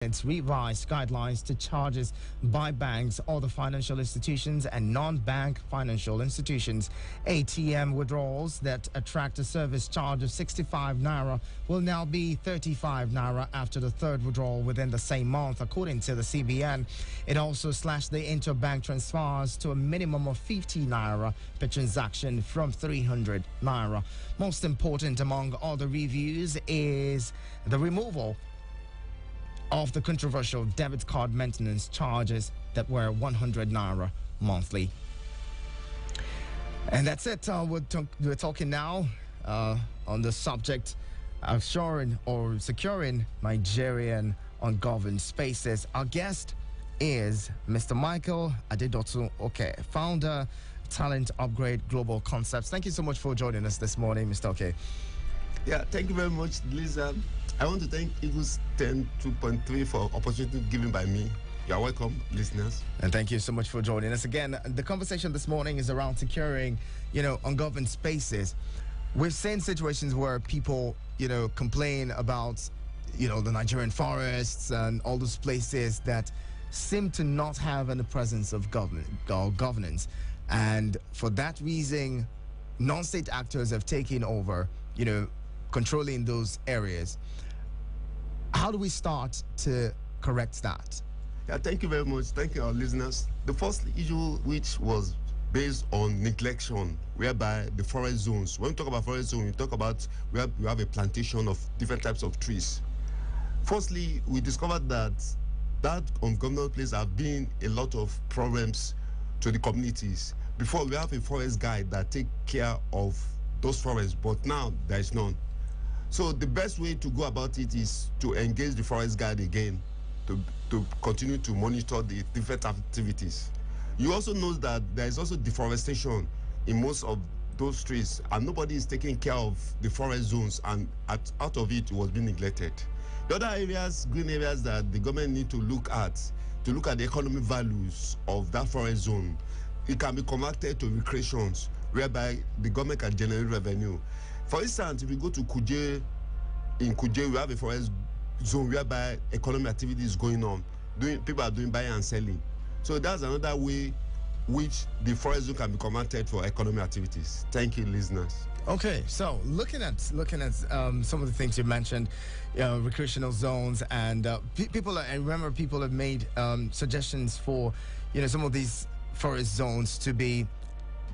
its revised guidelines to charges by banks, other financial institutions, and non-bank financial institutions. ATM withdrawals that attract a service charge of 65 naira will now be 35 naira after the third withdrawal within the same month, according to the CBN. It also slashed the interbank transfers to a minimum of 50 naira per transaction from 300 naira. Most important among all the reviews is the removal of the controversial debit card maintenance charges that were 100 naira monthly. And that's it. We're talking now on the subject of assuring or securing Nigerian ungoverned spaces. Our guest is Mr. Michael Adedotu Oke, founder, Talent Upgrade Global Concepts. Thank you so much for joining us this morning, Mr. Oke. Yeah, thank you very much, Lisa. I want to thank Eagles 10.2.3 for opportunity given by me. You're welcome, listeners. And thank you so much for joining us again. The conversation this morning is around securing, ungoverned spaces. We've seen situations where people, complain about, the Nigerian forests and all those places that seem to not have any presence of government or governance. And for that reason, non-state actors have taken over, controlling those areas. How do we start to correct that? Yeah, thank you very much. Thank you, our listeners. The first issue, which was based on neglection, whereby the forest zones, when we talk about forest zone, we talk about where we have a plantation of different types of trees. Firstly, we discovered that ungoverned place have been a lot of problems to the communities. Before, we have a forest guide that take care of those forests, but now there is none. So the best way to go about it is to engage the forest guide again, to continue to monitor the different activities. You also know that there is also deforestation in most of those trees, and nobody is taking care of the forest zones, and out of it was being neglected. The other areas, green areas, that the government need to look at the economic values of that forest zone. It can be converted to recreations, whereby the government can generate revenue. For instance, if you go to Kuje, in Kuje, we have a forest zone whereby economic activity is going on. People are doing buying and selling. So that's another way which the forest zone can be converted for economic activities. Thank you, listeners. Okay, so looking at some of the things you mentioned, recreational zones, and people. I remember people have made suggestions for, some of these forest zones to be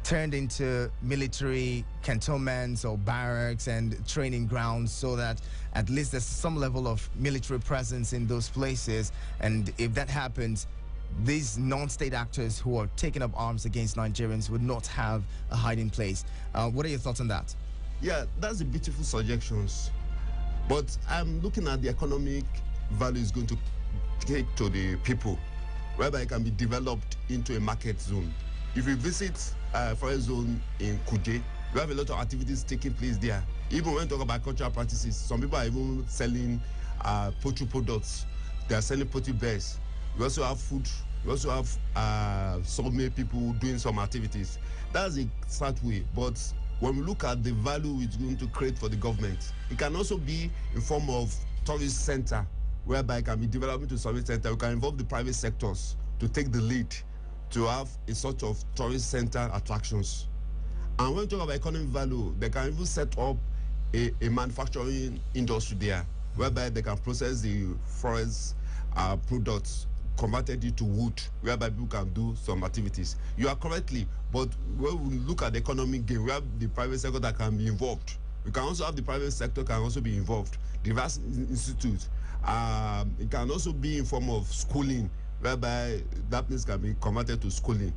turned into military cantonments or barracks and training grounds, so that at least there's some level of military presence in those places. And if that happens, these non-state actors who are taking up arms against Nigerians would not have a hiding place. What are your thoughts on that? Yeah, that's a beautiful suggestions. But I'm looking at the economic value is going to take to the people, whereby it can be developed into a market zone. If you visit forest zone in Kuje, we have a lot of activities taking place there. Even when we talk about cultural practices, some people are even selling poultry products. They are selling poultry bears. We also have food. We also have some people doing some activities. That's a start way. But when we look at the value it's going to create for the government, it can also be in form of tourist center, whereby it can be developed into tourist center. We can involve the private sectors to take the lead, to have a sort of tourist center attractions. And when we talk about economic value, they can even set up a manufacturing industry there, whereby they can process the forest products, converted it to wood, whereby people can do some activities. You are correctly, but when we look at the economic game, we have the private sector that can be involved. We can also have the private sector can also be involved. Diverse institutes. It can also be in form of schooling, whereby that place can be converted to schooling.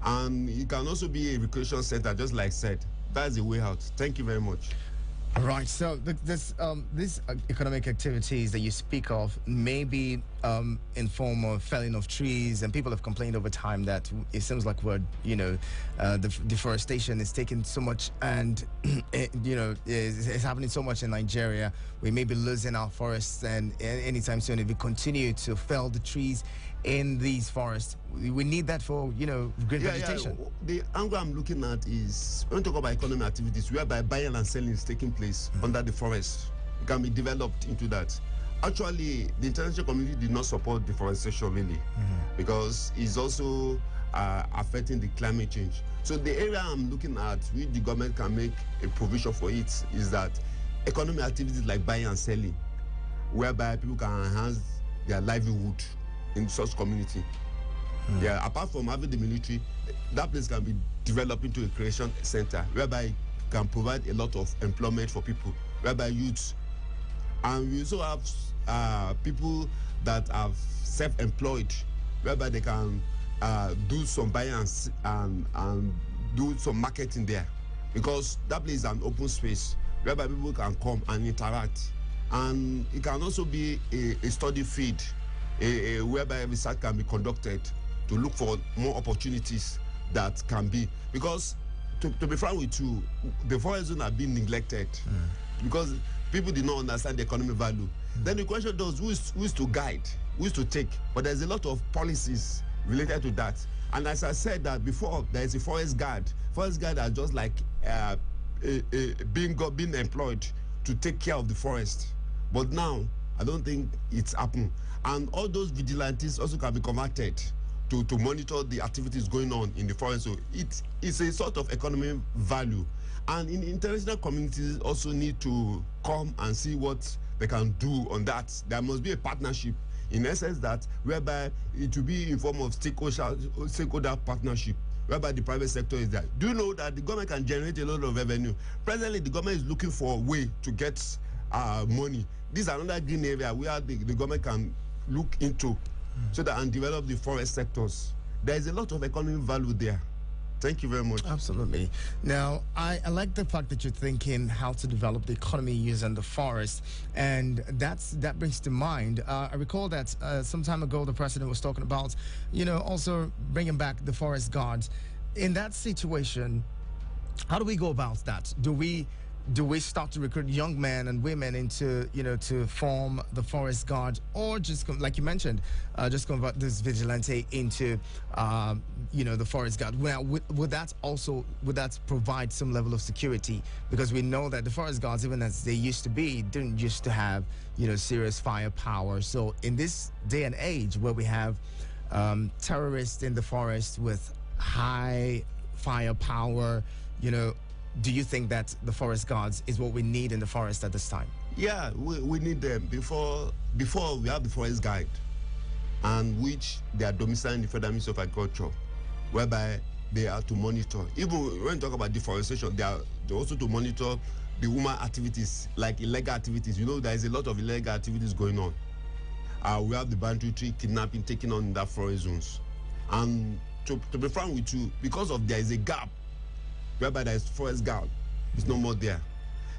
And it can also be a recreation center, just like I said. That's the way out. Thank you very much. Right. So these economic activities that you speak of may be in form of felling of trees, and people have complained over time that it seems like the deforestation is taking so much, and it's happening so much in Nigeria. We may be losing our forests, and anytime soon, if we continue to fell the trees in these forests, we need that for green vegetation. Yeah. The angle I'm looking at is when we talk about economic activities, whereby buying and selling is taking place under the forest. It can be developed into that. Actually, the international community did not support deforestation really, because it's also affecting the climate change. So the area I'm looking at, which the government can make a provision for it, is that economic activities like buying and selling, whereby people can enhance their livelihood in such community. Yeah, apart from having the military, that place can be developed into a creation center whereby it can provide a lot of employment for people, whereby youths, and we also have people that are self-employed, whereby they can do some buying and do some marketing there, because that place is an open space whereby people can come and interact, and it can also be a study field, whereby research can be conducted to look for more opportunities that can be, because to be frank with you, the forest zone have been neglected because people did not understand the economic value. Then the question does, who is to guide, who is to take? But there's a lot of policies related to that. And as I said that before, there is a forest guard. Forest guard are just like being employed to take care of the forest. But now, I don't think it's happened. And all those vigilantes also can be converted to monitor the activities going on in the forest. So it's a sort of economic value. And in the international communities also need to come and see what they can do on that. There must be a partnership, in essence, that whereby it will be in form of stakeholder partnership, whereby the private sector is there. Do you know that the government can generate a lot of revenue? Presently, the government is looking for a way to get money. This is another green area where the government can look into so that and develop the forest sectors. There is a lot of economic value there. Thank you very much. Absolutely. Now, I like the fact that you're thinking how to develop the economy using the forest, and that brings to mind. I recall that some time ago the president was talking about, also bringing back the forest guards. In that situation, how do we go about that? Do we start to recruit young men and women into, to form the forest guard, or just like you mentioned, just convert this vigilante into, the forest guard? Well, would that provide some level of security? Because we know that the forest guards, even as they used to be, didn't used to have, serious firepower. So in this day and age where we have terrorists in the forest with high firepower, do you think that the forest guards is what we need in the forest at this time? Yeah, we need them. Before we have the forest guide, and which they are domiciled in the Federal Ministry of Agriculture, whereby they are to monitor. Even when we talk about deforestation, they're also to monitor the human activities, like illegal activities. There is a lot of illegal activities going on. We have the banditry, tree kidnapping taking on in that forest zones. And to be frank with you, because of there is a gap whereby there is forest guard, it's no more there.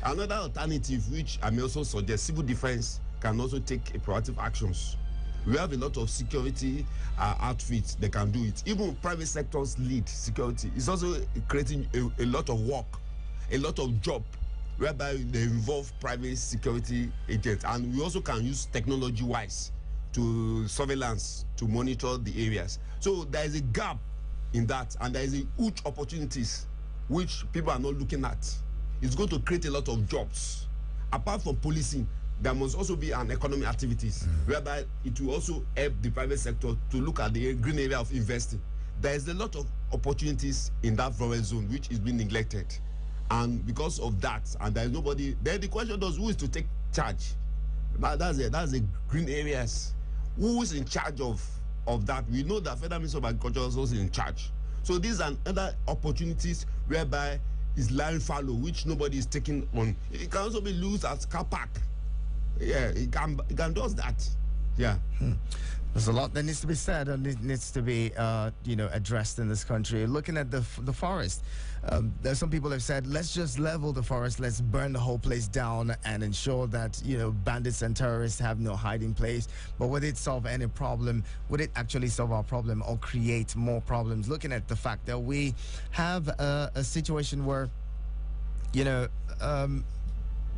Another alternative, which I may also suggest, civil defense can also take proactive actions. We have a lot of security outfits that can do it. Even private sectors lead security. It's also creating a lot of work, a lot of job, whereby they involve private security agents. And we also can use technology-wise to surveillance, to monitor the areas. So there is a gap in that, and there is a huge opportunities which people are not looking at. It's going to create a lot of jobs. Apart from policing, there must also be an economic activities whereby it will also help the private sector to look at the green area of investing. There is a lot of opportunities in that forest zone which is being neglected. And because of that, and there is nobody, then the question is, who is to take charge? That's the green areas. Who is in charge of that? We know that Federal Ministry of Agriculture is also in charge. So these are other opportunities whereby is lying fallow, which nobody is taking on. It can also be used as car park. Yeah, it can do that. Yeah. There's a lot that needs to be said and it needs to be, addressed in this country. Looking at the forest, there's some people have said, let's just level the forest, let's burn the whole place down and ensure that, bandits and terrorists have no hiding place. But would it solve any problem? Would it actually solve our problem or create more problems? Looking at the fact that we have a situation where,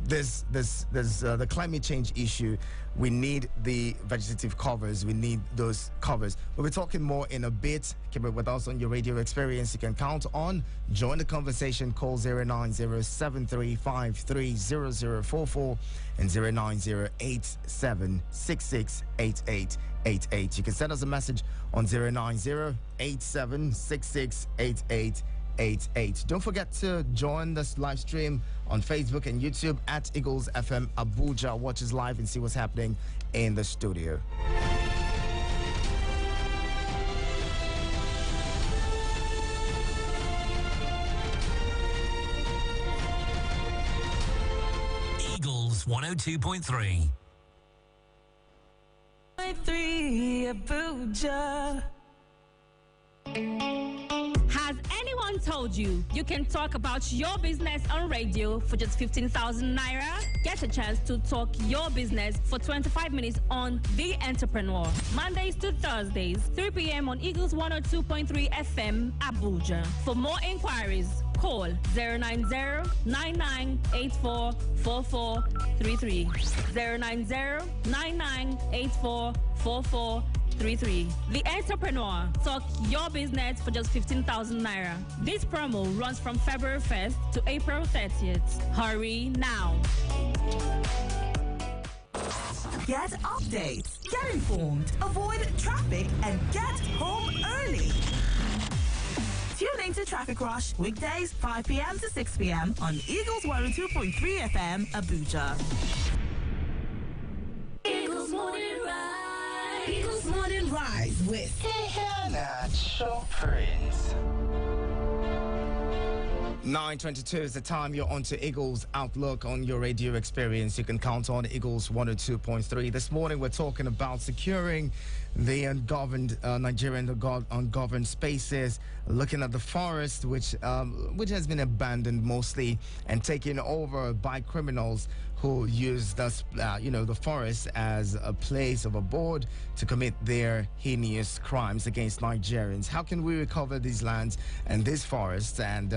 the climate change issue. We need the vegetative covers. We need those covers. We'll be talking more in a bit. Keep it with us on your radio experience. You can count on. Join the conversation. Call 090-7353-0044 and 090-8766-8888. You can send us a message on 090-8766-8888. Don't forget to join this live stream on Facebook and YouTube at Eagles FM Abuja. Watch us live and see what's happening in the studio. Eagles 102.3. 3 Abuja. Has anyone told you you can talk about your business on radio for just 15,000 naira? Get a chance to talk your business for 25 minutes on The Entrepreneur. Mondays to Thursdays, 3 p.m. on Eagles 102.3 FM, Abuja. For more inquiries, call 090-9984-4433. 090-9984-4433. The Entrepreneur. Talk your business for just 15,000 naira. This promo runs from February 1st to April 30th. Hurry now. Get updates, get informed, avoid traffic, and get home early. Tune into Traffic Rush weekdays 5 p.m. to 6 p.m. on Eagles 102.3 FM Abuja. Eagles Morning Rise. Eagles Morning Rise with Iheanacho Prince. 9:22 is the time. You're on to Eagles Outlook on your radio experience. You can count on Eagles 102.3. This morning we're talking about securing the ungoverned Nigerian ungoverned spaces, looking at the forest, which has been abandoned mostly and taken over by criminals who use the forest as a place of abode to commit their heinous crimes against Nigerians. How can we recover these lands and these forests and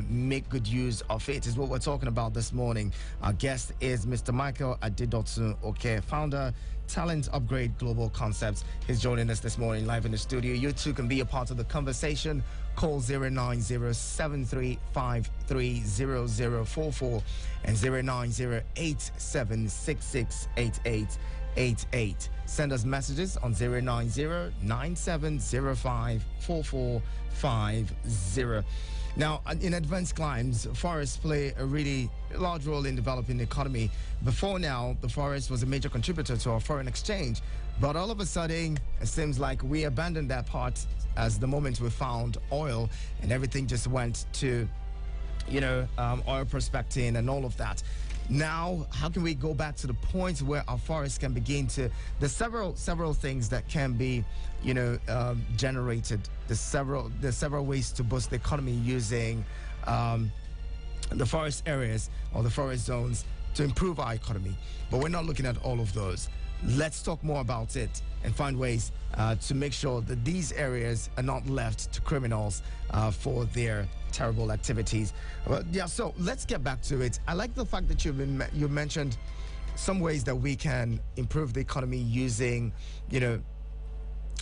make good use of it is what we're talking about this morning. Our guest is Mr. Michael Adedotun Oke, founder, Talent Upgrade Global Concepts. He's joining us this morning live in the studio. You too can be a part of the conversation. Call 090-7353-0044 and 090-8766-8888. Send us messages on 090-9705-4450. Now, in advanced climes, forests play a really large role in developing the economy. Before now, the forest was a major contributor to our foreign exchange. But all of a sudden, it seems like we abandoned that part as the moment we found oil and everything just went to, oil prospecting and all of that. Now, how can we go back to the point where our forests can begin to... There's several things that can be, generated. There's several ways to boost the economy using the forest areas or the forest zones to improve our economy. But we're not looking at all of those. Let's talk more about it and find ways to make sure that these areas are not left to criminals for their terrible activities. So let's get back to it. I like the fact that you mentioned some ways that we can improve the economy using,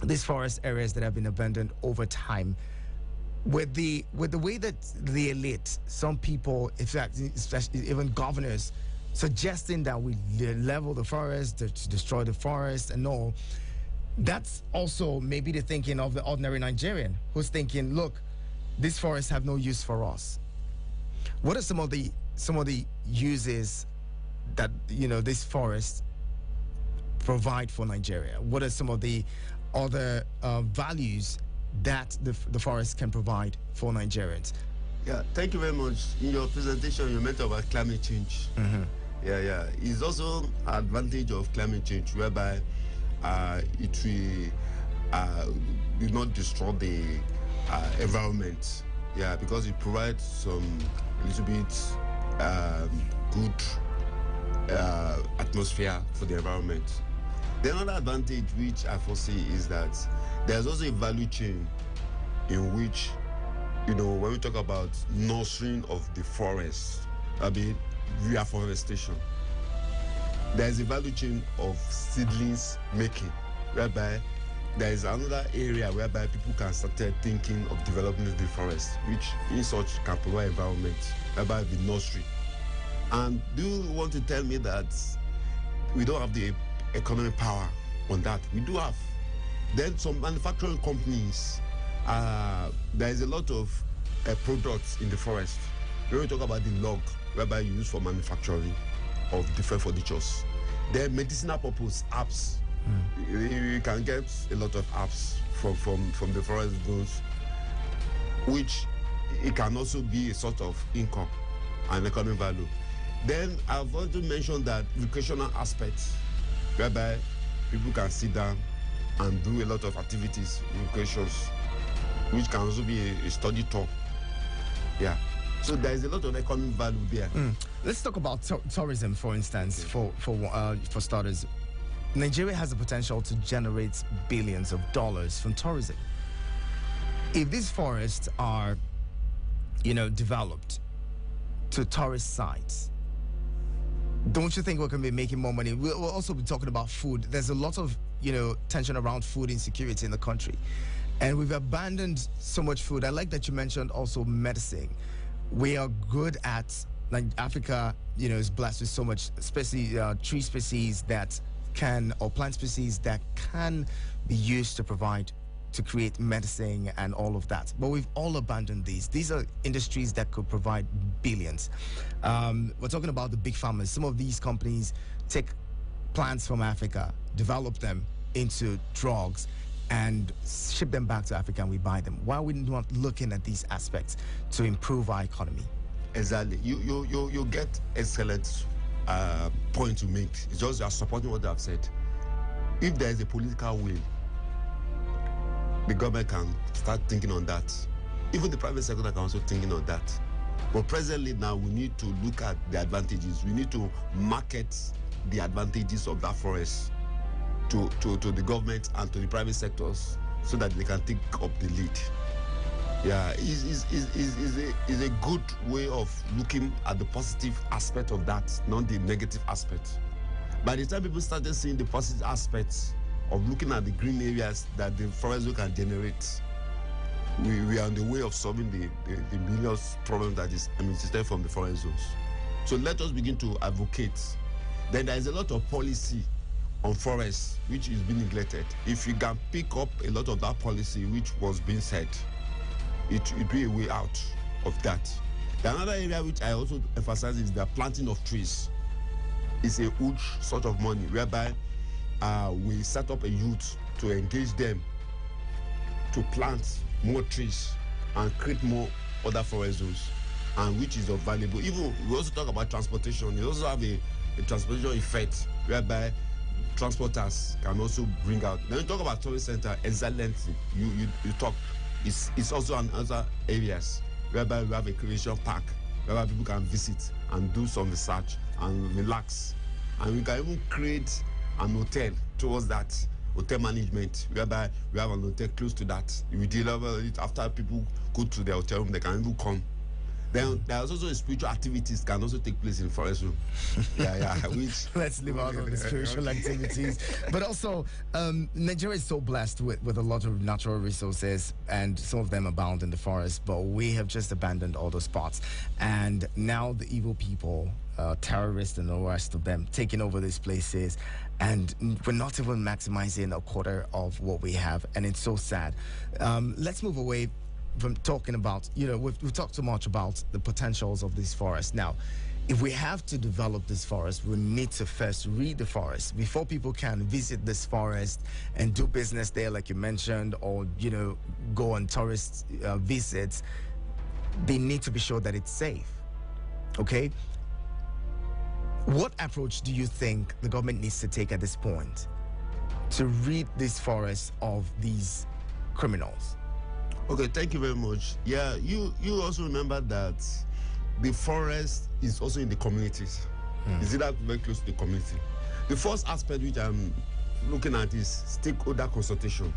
these forest areas that have been abandoned over time. With the way that the elite, some people, in fact, especially even governors, suggesting that we level the forest, to destroy the forest and all, that's also maybe the thinking of the ordinary Nigerian who's thinking, look, these forests have no use for us. What are some of the uses that these forests provide for Nigeria? What are some of the other values that the forest can provide for Nigerians? Yeah, thank you very much. In your presentation, you mentioned about climate change. Mm-hmm. Yeah. It's also an advantage of climate change whereby it will not destroy the environment. Yeah, because it provides some little bit good atmosphere for the environment. The other advantage which I foresee is that there's also a value chain in which, when we talk about nurturing of the forest, reforestation. There is a value chain of seedlings making, whereby there is another area whereby people can start thinking of developing the forest, which in such can provide environment, whereby the nursery. And do you want to tell me that we don't have the economic power on that? We do have. Then some manufacturing companies, there is a lot of products in the forest. When we talk about the log, whereby you use for manufacturing of different furnitures. Then medicinal purpose apps. You can get a lot of apps from the forest zones, which it can also be a sort of income and economic value. Then I've also mentioned that recreational aspects, whereby people can sit down and do a lot of activities, recreations, which can also be a study tour. Yeah. So there is a lot of economic value there. Let's talk about tourism, for instance. For starters, Nigeria has the potential to generate billions of dollars from tourism. If these forests are, developed to tourist sites, don't you think we can be making more money? We'll also be talking about food. There's a lot of, tension around food insecurity in the country. And we've abandoned so much food. I like that you mentioned also medicine. We are good at, like Africa, is blessed with so much, especially tree species that can, or plant species that can be used to create medicine and all of that. But we've all abandoned these. These are industries that could provide billions. We're talking about the big farmers. Some of these companies take plants from Africa, develop them into drugs, and ship them back to Africa, and we buy them. Why are we not looking at these aspects to improve our economy? Exactly. You get excellent point to make. It's just you are supporting what I've said. If there is a political will, the government can start thinking on that. Even the private sector can also thinking on that. But presently now, we need to look at the advantages. We need to market the advantages of that forest to the government and to the private sectors, so that they can take up the lead. Yeah, is a good way of looking at the positive aspect of that, not the negative aspect. By the time people started seeing the positive aspects of looking at the green areas that the forest can generate, we are on the way of solving the millions problem that is emitted from the forest zones. So let us begin to advocate. Then there is a lot of policy on forests which is being neglected. If you can pick up a lot of that policy which was being said, it will be a way out of that. The another area which I also emphasize is the planting of trees. It's a huge sort of money, whereby we set up a youth to engage them to plant more trees and create more other forest zones, and which is valuable. Even we also talk about transportation. You also have a transportation effect, whereby transporters can also bring out. When you talk about tourist center, excellently, you talk. It's also in other areas whereby we have a creation park, whereby people can visit and do some research and relax, and we can even create an hotel towards that. Hotel management, whereby we have an hotel close to that. We deliver it after people go to their hotel room, they can even come. Then there's also spiritual activities can also take place in forest room. Which let's leave out on the spiritual activities. But also, Nigeria is so blessed with a lot of natural resources, and some of them abound in the forest. But we have just abandoned all those spots, and now the evil people, terrorists and the rest of them, taking over these places, and we're not even maximizing a quarter of what we have, and it's so sad. Let's move away from talking about, we've talked so much about the potentials of these forests. Now, if we have to develop this forest, we need to first read the forest before people can visit this forest and do business there, like you mentioned, or, go on tourist visits. They need to be sure that it's safe. Okay? What approach do you think the government needs to take at this point to rid this forest of these criminals? Okay, thank you very much. Yeah, you also remember that the forest is also in the communities. Is it that very close to the community? The first aspect which I'm looking at is stakeholder consultation,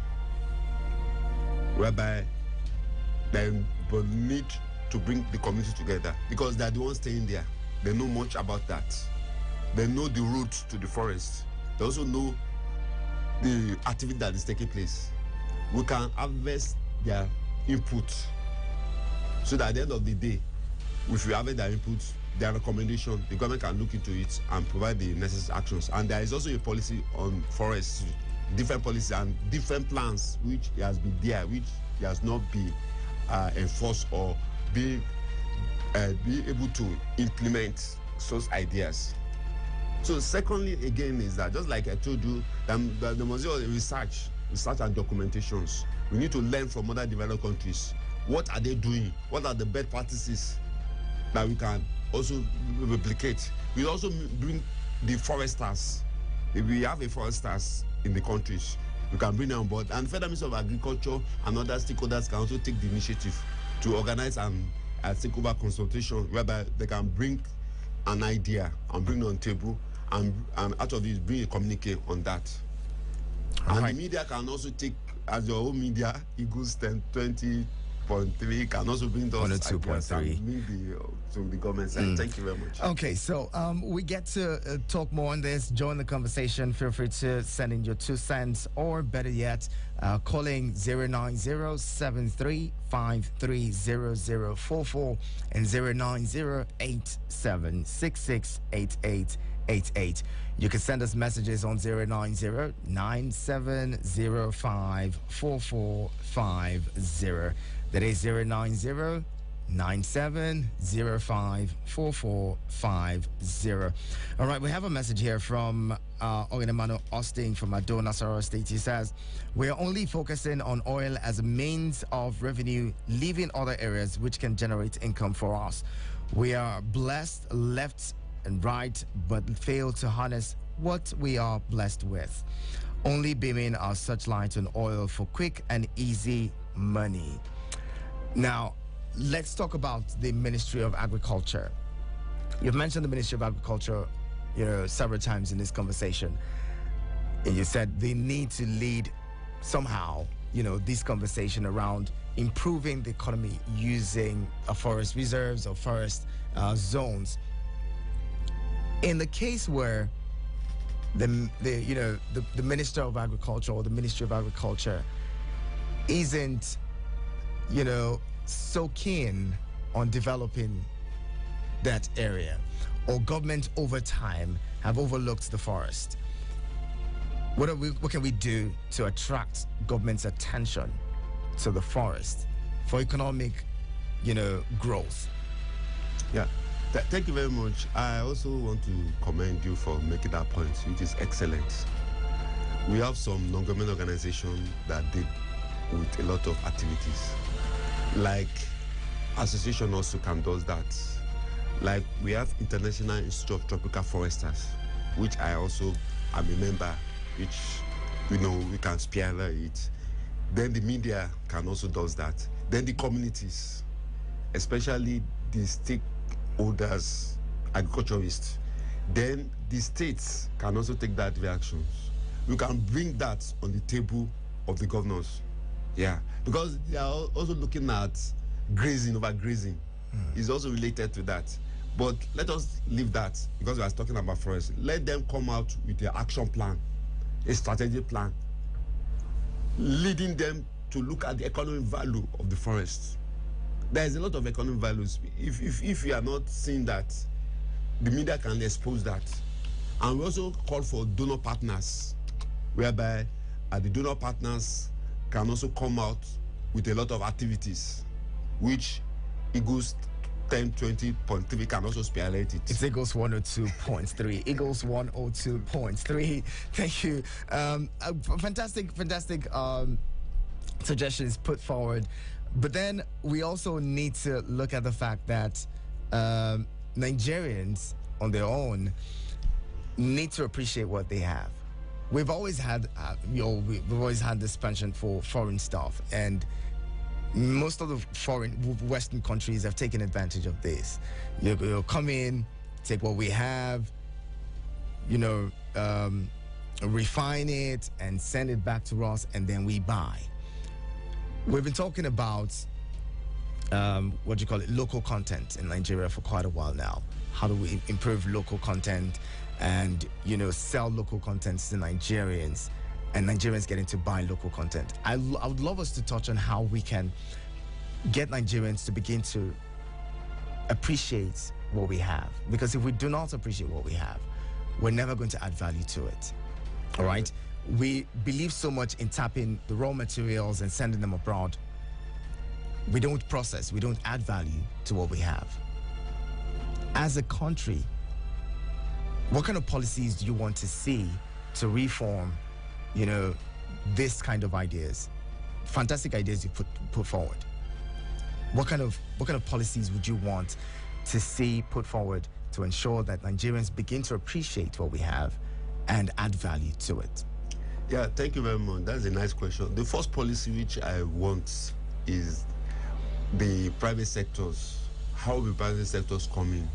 whereby they will need to bring the community together, because they're the ones staying there. they know much about that. They know the route to the forest. They also know the activity that is taking place. We can harvest their input so that at the end of the day, if we harvest their input, their recommendation, the government can look into it and provide the necessary actions. And there is also a policy on forests, different policies and different plans which has been there, which has not been enforced or be able to implement such ideas. So secondly, again, is that just like I told you, there must be research and documentations. We need to learn from other developed countries. What are they doing? What are the best practices that we can also replicate? We also bring the foresters. If we have a foresters in the countries, we can bring them on board. And Federal Ministry of Agriculture and other stakeholders can also take the initiative to organize a stakeholder consultation whereby they can bring an idea and bring it on the table and out of it bring a communique on that. And the media can also take, as your own media, Eagles 20.3 can also bring those 102.3 to the government side. Thank you very much. Okay, so we get to talk more on this. Join the conversation. Feel free to send in your 2 cents, or better yet, calling 09073530044 and 09087668888. You can send us messages on 09097054450. That is 09097054450. All right, we have a message here from Ogenamano Austin from Ado, Nasarawa State. He says, we are only focusing on oil as a means of revenue, leaving other areas which can generate income for us. We are blessed left and right, but fail to harness what we are blessed with, only beaming our searchlight on oil for quick and easy money. Now, let's talk about the Ministry of Agriculture. You've mentioned the Ministry of Agriculture, several times in this conversation, and you said they need to lead somehow, this conversation around improving the economy using forest reserves or forest zones. In the case where the Minister of Agriculture or the Ministry of Agriculture isn't, so keen on developing that area, or government over time have overlooked the forest, what can we do to attract government's attention to the forest for economic, growth? Yeah. Thank you very much. I also want to commend you for making that point, which is excellent. We have some non-government organizations that did with a lot of activities. Like association also can do that. Like we have International Institute of Tropical Foresters, which I also am a member, which we can spearhead it. Then the media can also do that. Then the communities, especially the stakeholders, agriculturists. Then the states can also take that reactions. We can bring that on the table of the governors. Yeah, because they are also looking at grazing, overgrazing. It's also related to that. But let us leave that, because we are talking about forest. Let them come out with an action plan, a strategic plan, leading them to look at the economic value of the forest. There is a lot of economic values. If we are not seeing that, the media can expose that. And we also call for donor partners, whereby the donor partners can also come out with a lot of activities, which Eagles 1020.3 can also spearhead it. It's Eagles 102.3. Eagles 102.3. Thank you. Fantastic suggestions put forward. But then we also need to look at the fact that Nigerians on their own need to appreciate what they have. We've always had, we've always had this penchant for foreign stuff, and most of the foreign Western countries have taken advantage of this. You'll come in, take what we have, refine it and send it back to us, and then we buy. We've been talking about local content in Nigeria for quite a while now. how do we improve local content and, sell local content to Nigerians, and Nigerians getting to buy local content. I would love us to touch on how we can get Nigerians to begin to appreciate what we have. Because if we do not appreciate what we have, we're never going to add value to it. All right? We believe so much in tapping the raw materials and sending them abroad. We don't process, we don't add value to what we have. As a country, what kind of policies do you want to see to reform, this kind of ideas? Fantastic ideas you put forward. What kind of policies would you want to see put forward to ensure that Nigerians begin to appreciate what we have and add value to it? Yeah, thank you very much. That's a nice question. The first policy which I want is the private sectors. How will the private sectors come in?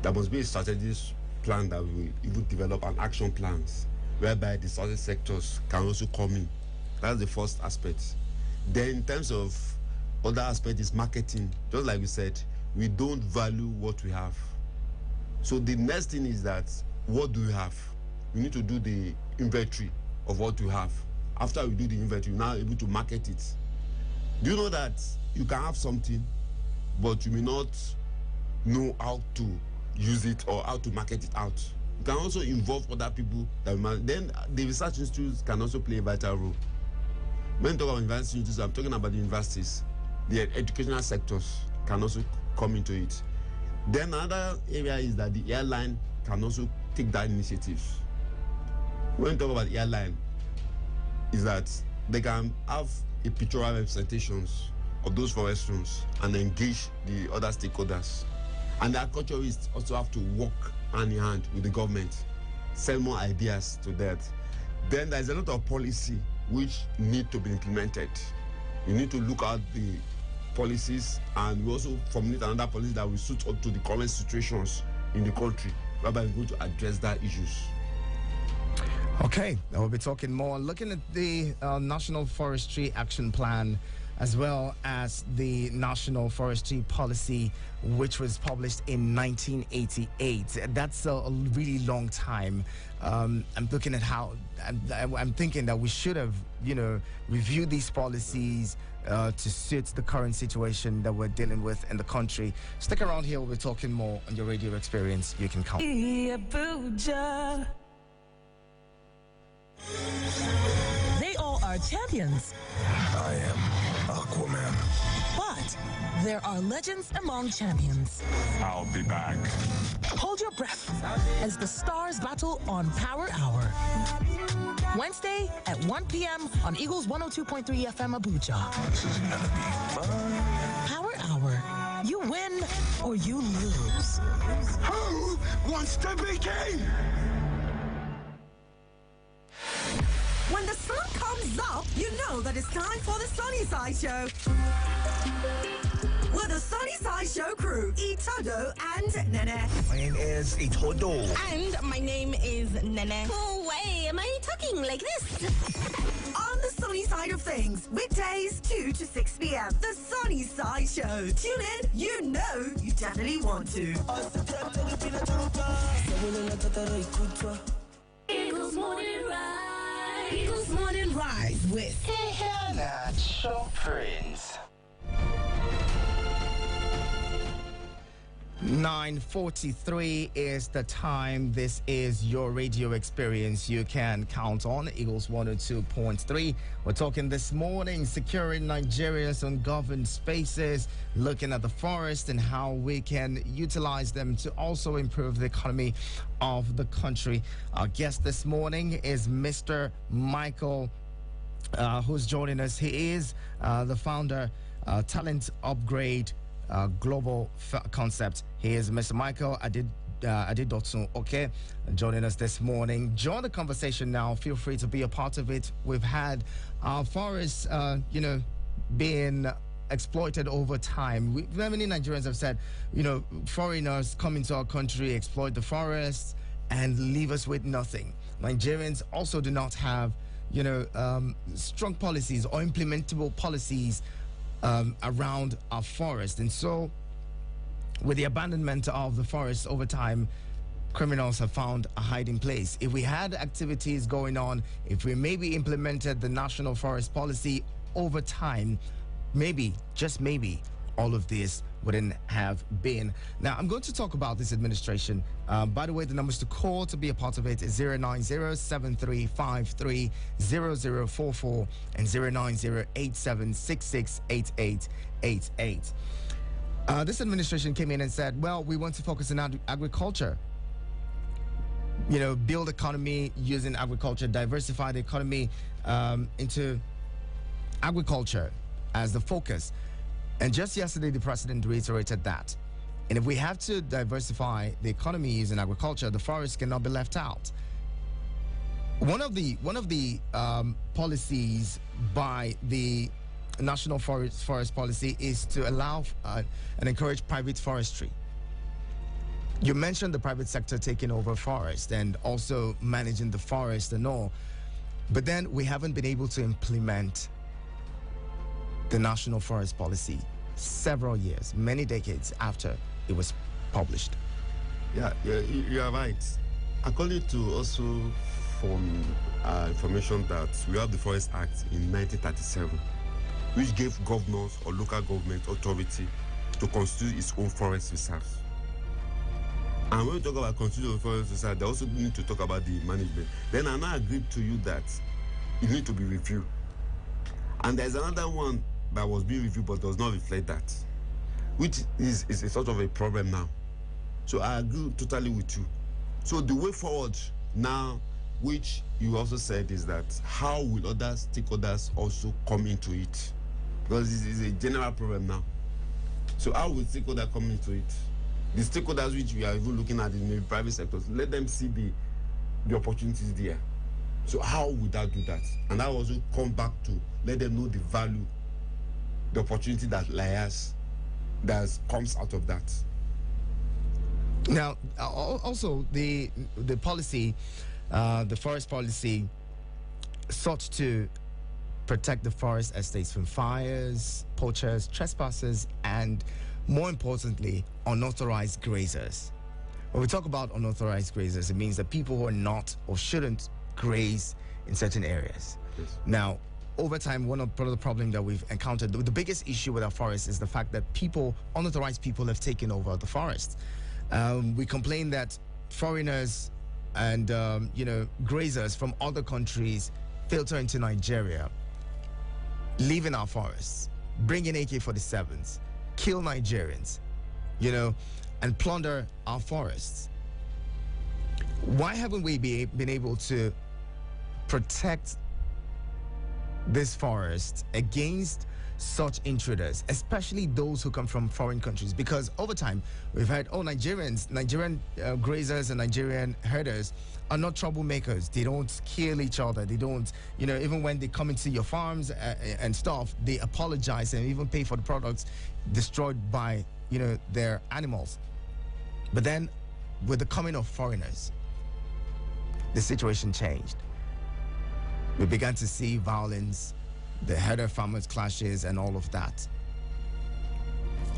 There must be a strategic plan that we even develop an action plans whereby the strategic sectors can also come in. That's the first aspect. Then in terms of other aspect is marketing. Just like we said, we don't value what we have. So the next thing is that, what do we have? We need to do the inventory of what we have. After we do the inventory, we're now able to market it. Do you know that you can have something, but you may not know how to use it or how to market it out? You can also involve other people. Then the research institutes can also play a vital role. When I talk about university institutes, I'm talking about the universities. The educational sectors can also come into it. Then another area is that the airline can also take that initiative. When we talk about airline, is that they can have a pictorial representations of those forest rooms and engage the other stakeholders. And the agriculturists also have to work hand in hand with the government, sell more ideas to that. Then there's a lot of policy which need to be implemented. You need to look at the policies, and we also formulate another policy that will suit up to the current situations in the country, whereby we're going to address that issues. Okay, we'll be talking more, looking at the National Forestry Action Plan, as well as the National Forestry Policy, which was published in 1988. That's a really long time. I'm looking at how, I'm thinking that we should have, reviewed these policies to suit the current situation that we're dealing with in the country. Stick around here, we'll be talking more on your radio experience. You can count. They all are champions. I am Aquaman. But there are legends among champions. I'll be back. Hold your breath as the stars battle on Power Hour. Wednesday at 1 p.m. on Eagles 102.3 FM Abuja. This is gonna be fun. Power Hour. You win or you lose. Who wants to be king? When the sun comes up, you know that it's time for the Sunny Side Show. With the Sunny Side Show crew, Itodo and Nene. My name is Itodo. And my name is Nene. Oh, wait, am I talking like this? On the sunny side of things, weekdays 2 to 6 p.m. The Sunny Side Show. Tune in, you know you definitely want to. Eagles Morning Rise. Eagles Morning Rise with Iheanacho Prince. 9:43 is the time. This is your radio experience you can count on. Eagles 102.3. We're talking this morning securing Nigeria's ungoverned spaces, looking at the forest and how we can utilize them to also improve the economy of the country. Our guest this morning is Mr. Michael, who's joining us. He is the founder, Talent Upgrade Global Concept. He is Mr. Michael Adedotun, okay, joining us this morning. Join the conversation now. Feel free to be a part of it. We've had our forests, being exploited over time. Many Nigerians have said, foreigners come into our country, exploit the forests, and leave us with nothing. Nigerians also do not have, strong policies or implementable policies around our forest. And so with the abandonment of the forest over time, criminals have found a hiding place. If we had activities going on, if we maybe implemented the national forest policy over time, maybe, just maybe, all of this wouldn't have been. Now, I'm going to talk about this administration. By the way, the numbers to call to be a part of it is 090-7353-0044 and 090-8766-8888. This administration came in and said, well, we want to focus on agriculture. You know, build economy using agriculture, diversify the economy into agriculture as the focus. And just yesterday, the president reiterated that. And if we have to diversify the economy using agriculture, the forest cannot be left out. One of the policies by the National Forest Policy is to allow and encourage private forestry. You mentioned the private sector taking over forest and also managing the forest and all, but then we haven't been able to implement the National Forest Policy several years, many decades after it was published. Yeah, you are right. According to also from information that we have the Forest Act in 1937, which gave governors or local government authority to constitute its own forest reserves. And when we talk about constitution of forest reserve, they also need to talk about the management. Then I now agreed to you that it need to be reviewed. And there's another one that was being reviewed but does not reflect that, which is a sort of a problem now. So I agree totally with you. So the way forward now, which you also said, is that how will other stakeholders also come into it? Because this is a general problem now. So how will stakeholders come into it? The stakeholders which we are even looking at in the private sectors, let them see the opportunities there. So how would that do that? And that also come back to let them know the value, the opportunity that lies, that comes out of that. Now, also the policy, the forest policy, sought to protect the forest estates from fires, poachers, trespassers, and more importantly, unauthorized grazers. When we talk about unauthorized grazers, it means that people who are not or shouldn't graze in certain areas. Yes. Now, over time, one of the problems that we've encountered, the biggest issue with our forests is the fact that unauthorized people have taken over the forest. We complain that foreigners and grazers from other countries filter into Nigeria, leaving our forests, bringing AK-47s, kill Nigerians, and plunder our forests. Why haven't we been able to protect this forest against such intruders, especially those who come from foreign countries? Because over time, we've heard, Nigerian grazers and Nigerian herders are not troublemakers. They don't kill each other. They don't, even when they come into your farms and stuff, they apologize and even pay for the products destroyed by, their animals. But then, with the coming of foreigners, the situation changed. We began to see violence, the herder-farmers clashes, and all of that.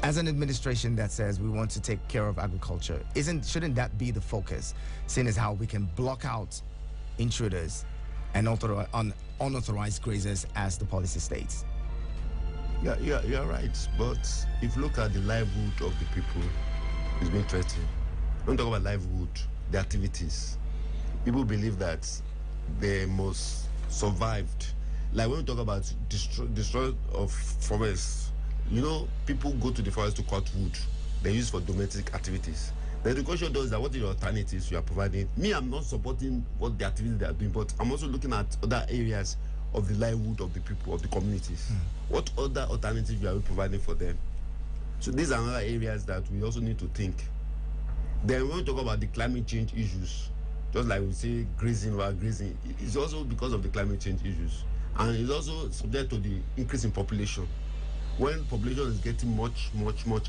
As an administration that says we want to take care of agriculture, shouldn't that be the focus, seeing as how we can block out intruders and unauthorized grazers as the policy states? Yeah, you're right. But if you look at the livelihood of the people, it's been threatened. Don't talk about livelihood, the activities. People believe that they must survive. Like when we talk about destroy of forests, people go to the forest to cut wood. They use for domestic activities. The education does that. What are the alternatives you are providing? Me, I'm not supporting what the activities they are doing, but I'm also looking at other areas of the livelihood of the people, of the communities. What other alternatives you are providing for them? So these are other areas that we also need to think. Then when we talk about the climate change issues, just like we say grazing, it's also because of the climate change issues. And it's also subject to the increase in population. When population is getting much,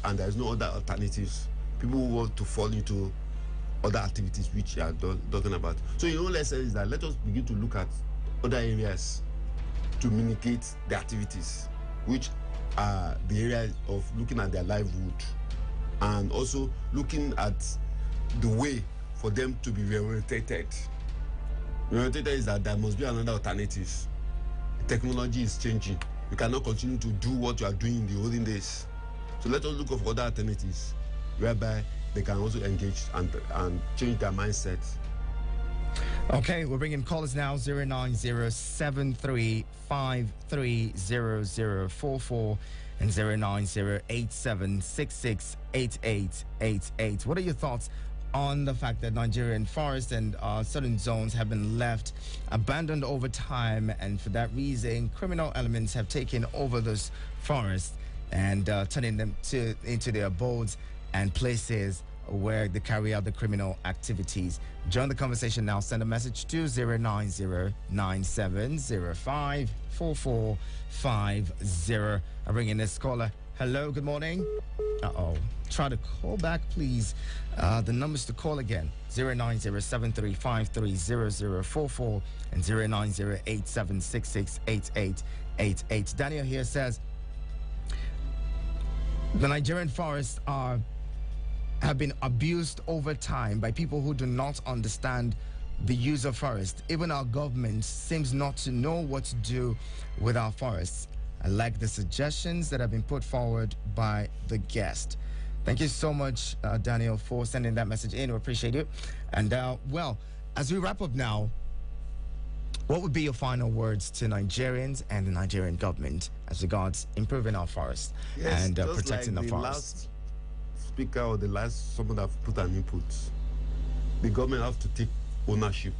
and there's no other alternatives, people want to fall into other activities which you are talking about. So let's say is that let us begin to look at other areas to mitigate the activities, which are the areas of looking at their livelihood and also looking at the way for them to be reorientated. Reorientated is that there must be another alternative. Technology is changing. You cannot continue to do what you are doing in the olden days. So let us look for other alternatives whereby they can also engage and change their mindset. Okay, we're bringing callers now, 09073530044 and 09087668888. What are your thoughts on the fact that Nigerian forests and certain zones have been left abandoned over time, and for that reason, criminal elements have taken over those forests and turning them into their abodes and places where they carry out the criminal activities? Join the conversation now. Send a message to 09097054450. I bring in this caller. Hello, good morning. Try to call back, please. The numbers to call again, 09073530044 and 09087668888. Daniel here says, the Nigerian forests have been abused over time by people who do not understand the use of forests. Even our government seems not to know what to do with our forests. I like the suggestions that have been put forward by the guest. Thank you so much, Daniel, for sending that message in. We appreciate it. And, well, as we wrap up now, what would be your final words to Nigerians and the Nigerian government as regards improving our forests and protecting like the forests? Last speaker or the last someone that put an input, the government have to take ownership,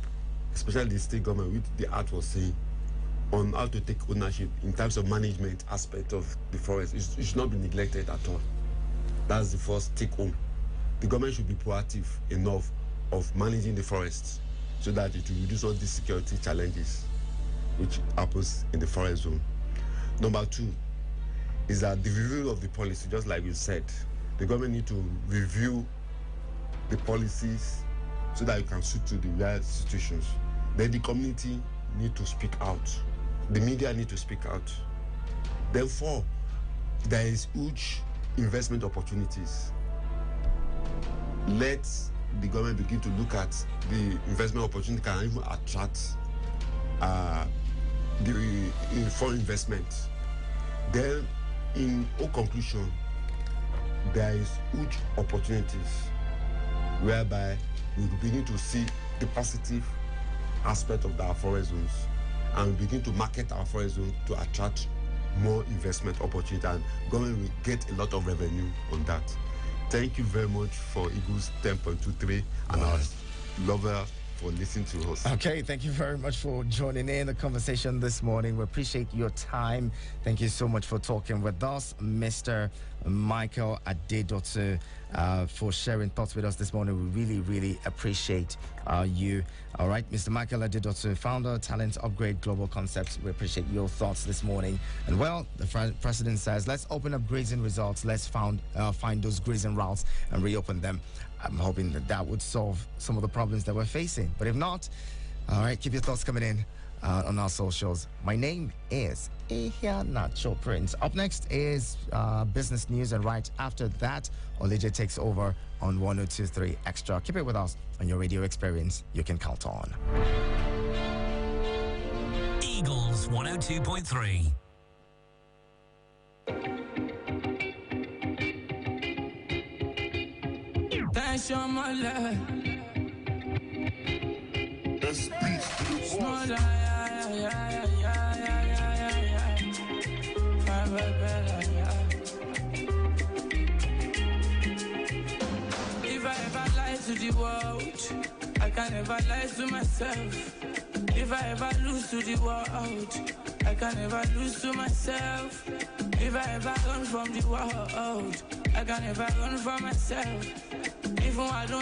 especially the state government, which the art was saying, on how to take ownership in terms of management aspect of the forest. It should not be neglected at all. That's the first take home. The government should be proactive enough of managing the forests so that it will reduce all these security challenges which happens in the forest zone. Number two is that the review of the policy, just like you said, the government need to review the policies so that you can suit to the real situations. Then the community need to speak out. The media need to speak out. Therefore, there is huge investment opportunities. Let the government begin to look at the investment opportunity can even attract the foreign investment. Then, in all conclusion, there is huge opportunities whereby we begin to see the positive aspect of our forest zones, and we begin to market our forest zones to attract more investment opportunity, and government will get a lot of revenue on that. Thank you very much for Eagles 10.23 and our lover for listening to us. Okay, thank you very much for joining in the conversation this morning. We appreciate your time. Thank you so much for talking with us, Mr. Michael Adedotu, for sharing thoughts with us this morning. We really, really appreciate you. All right, Mr. Michael Adedotu, founder, Talent Upgrade Global Concepts. We appreciate your thoughts this morning. And well, the president says, let's open up grazing results. Let's find those grazing routes and reopen them. I'm hoping that would solve some of the problems that we're facing. But if not, all right, keep your thoughts coming in on our socials. My name is Iheanacho Prince. Up next is business news, and right after that, Olije takes over on 102.3 Extra. Keep it with us on your radio experience you can count on. Eagles 102.3. Show my love. Small, If I ever lie to the world, I can never lie to myself. If I ever lose to the world, I can never lose to myself. If I ever run from the world, I can never run from myself. Even I don't